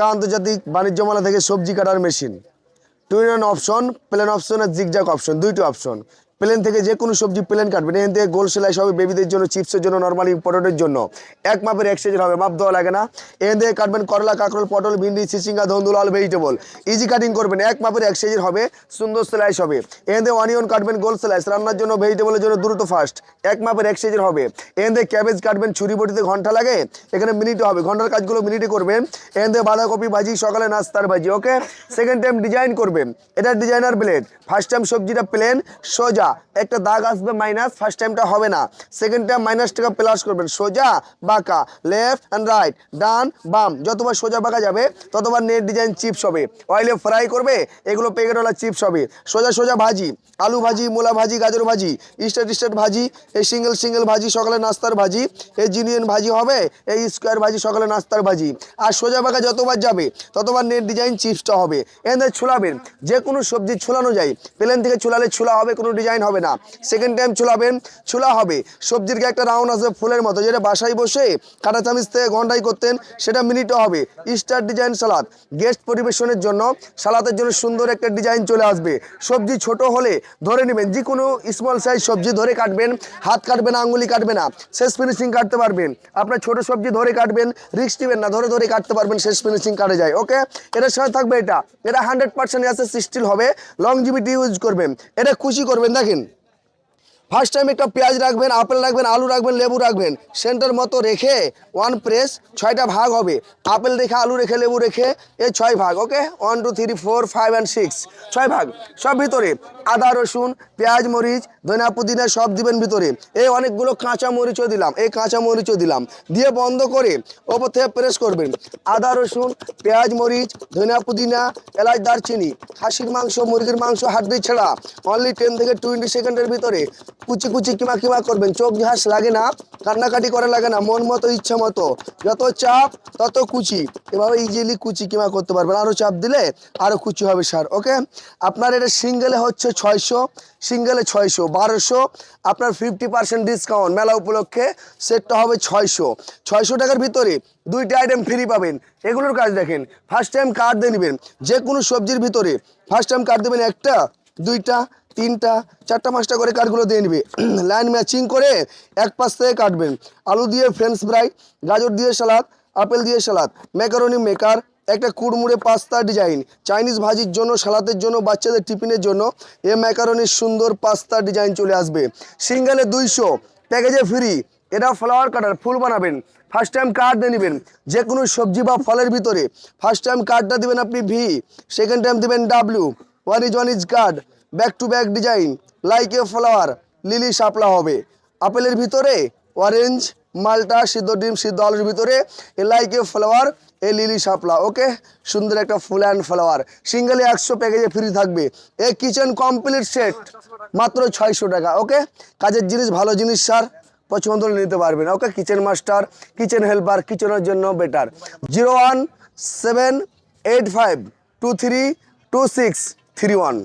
আন্তর্জাতিক বাণিজ্য মেলা থেকে সবজি কাটার machine, two in option, plane option আর জিগজ্যাগ অপশন, দুইটি অপশন। প্লেন থেকে যে কোনো সবজি প্লেন কাটবেন, এখান থেকে গোল সেলাই হবে বেবিদের জন্য, চিপসের জন্য, নর্মালি ইম্পোর্টের জন্য। এক মাপের এক সাইজের হবে, মাপ দেওয়া লাগে না। এখান থেকে কাটবেন করলা, কাঁকরোল, পটল, ভিন্ডি, চিচিঙ্গা, ধন্দুল, অল ভেজিটেবল। ইজি কাটিং করবেন, এক মাপের এক সাইজের হবে, সুন্দর সেলাইস হবে। এখান থেকে অনিয়ন কাটবেন গোল সেলাইস, রান্নার জন্য, ভেজিটেবলের জন্য দ্রুত ফাস্ট, এক মাপের এক সাইজের হবে। এখান থেকে ক্যাবেজ কাটবেন, ছুরি বটিতে ঘন্টা লাগে, এখানে মিনিটে হবে, ঘন্টার কাজগুলো মিনিটে করবেন। এখান থেকে বাঁধাকপি ভাজি, সকালে নাস্তার ভাজি। ওকে, সেকেন্ড টাইম ডিজাইন করবেন, এটা ডিজাইনার ব্লেড। ফার্স্ট টাইম সবজিটা প্লেন সোজা, একটা দাগ আসবে মাইনাস, ফার্স্ট টাইমটা হবে না। সেকেন্ড টাইম মাইনাসটাকে প্লাস করবেন, সোজা বাঁকা, লেফট অ্যান্ড রাইট, ডান বাম, যতবার সোজা বাঁকা যাবে ততবার নেট ডিজাইন চিপস হবে। অয়েলে ফ্রাই করবে, এগুলো প্যাকেটওয়ালা চিপস হবে। সোজা সোজা ভাজি, আলু ভাজি, মূলা ভাজি, গাজর ভাজি, স্টেট ভাজি, এই সিঙ্গেল ভাজি, সকালে নাস্তার ভাজি, এই জিনিয়ন ভাজি হবে, এই স্কোয়ার ভাজি, সকালে নাস্তার ভাজি। আর সোজা বাঁকা যতবার যাবে ততবার নেট ডিজাইন চিপসটা হবে। এখানে ছুলাবেন, যে কোনো সবজি ছুলানো যায়, প্লেন থেকে ছুলালে ছুলা হবে, কোনো ডিজাইন হবে না। সেকেন্ড টাইম ছুলাবেন, ছুলা হবে। সবজির একটা রাউন্ড আসবে ফুলের মতো, যেটা বাসায় বসে কাঁটা চামিচ থেকে ঘন্টাই করতেন, সেটা মিনিটও হবে। স্টার ডিজাইন সালাদ, গেস্ট পরিবেশনের জন্য, সালাদের জন্য সুন্দর একটা ডিজাইন চলে আসবে। সবজি ছোট হলে ধরে নেবেন, যে কোনো স্মল সাইজ সবজি ধরে কাটবেন, হাত কাটবে না, আঙ্গুলি কাটবে না, শেষ ফিনিশিং কাটতে পারবেন। আপনার ছোট সবজি ধরে কাটবেন, রিস্ক নেবেন না, ধরে ধরে কাটতে পারবেন, শেষ ফিনিশিং কাটে যায়। ওকে, এটার সাথে থাকবে এটা 100% আছে, স্টিল হবে, লংজিভিটি ইউজ করবেন, এটা খুশি করবেন। দেখেন, ফার্স্ট টাইম একটা পেঁয়াজ রাখবেন, আপেল রাখবেন, আলু রাখবেন, লেবু রাখবেন, সেন্টার মতো রেখে ওয়ান প্রেস, 6টা ভাগ হবে। আপেল রেখে, আলু রেখে, লেবু রেখে, এই 6 ভাগ। ওকে, 1 2 3 4 5 and 6, 6 ভাগ। সব ভিতরে আদা, রসুন, পেঁয়াজ, মরিচ, ধনিয়া, পুদিনা সব দিবেন ভিতরে। এই অনেকগুলো কাঁচা মরিচও দিলাম, এই কাঁচা মরিচও দিলাম, দিয়ে বন্ধ করে ওপর থেকে প্রেস করবেন। আদা, রসুন, পেঁয়াজ, মরিচ, ধনিয়া, পুদিনা, এলাচ, দারচিনি, খাসির মাংস, মুরগির মাংস, হাড্ডি ছাড়া, অনলি 10 থেকে 20 সেকেন্ডের ভিতরে কুচি কুচি কিমা করবেন। চোখ ঝাঁস লাগে না, কান্নাকাটি করা লাগে না, মন মতো, ইচ্ছা মতো, যত চাপ তত কুচি, এভাবে ইজিলি কুচি কিমা করতে পারবেন। আরও চাপ দিলে আরও কুচি হবে স্যার। ওকে, আপনার এটা সিঙ্গেলে হচ্ছে 600, সিঙ্গেলে 600, 1200, আপনার 50% ডিসকাউন্ট মেলা উপলক্ষে, সেটটা হবে 600 টাকার ভিতরে 2টা আইটেম ফ্রি পাবেন। এগুলোর কাজ দেখেন, ফার্স্ট টাইম কার্ড দিয়ে নেবেন, যে কোনো সবজির ভিতরে ফার্স্ট টাইম কার্ড দেবেন, 1টা 2টা 3টা 4টা 5টা করে কার্ডগুলো দিয়ে নেবে, লাইন ম্যাচিং করে এক পাশ থেকে কাটবেন। আলু দিয়ে ফ্রেঞ্চ ফ্রাই, গাজর দিয়ে সালাদ, আপেল দিয়ে সালাদ, ম্যাকারনি মেকার, একটা কুড়মুড়ে পাস্তা ডিজাইন, চাইনিজ ভাজির জন্য, সালাদের জন্য, বাচ্চাদের টিফিনের জন্য এ ম্যাকারনির সুন্দর পাস্তা ডিজাইন চলে আসবে। সিঙ্গেলে 200, প্যাকেজে ফ্রি। এটা ফ্লাওয়ার কাটার, ফুল বানাবেন, ফার্স্ট টাইম কার্ড দিয়ে নেবেন, যে কোনো সবজি বা ফলের ভিতরে ফার্স্ট টাইম কার্ডটা দিবেন আপনি ভি, সেকেন্ড টাইম দিবেন W, one is card, back to back design, like a flower, lily শাপলা হবে। আপেলের ভিতরে অরেঞ্জ, মালটা, সিদ্ধ ডিম, সিদ্ধ আলুর ভিতরে a like a flower, a lily শাপলা। ওকে, সুন্দর একটা ফুল অ্যান্ড ফ্লাওয়ার, সিঙ্গেলে 100, প্যাকেজে ফ্রি থাকবে। এই কিচেন কমপ্লিট সেট মাত্র 600 টাকা। ওকে, কাজের জিনিস, ভালো জিনিস স্যার, পছন্দ হলে নিতে পারবেন। ওকে, কিচেন মাস্টার, কিচেন হেল্পার, কিচেনের জন্য বেটার। 01785232631।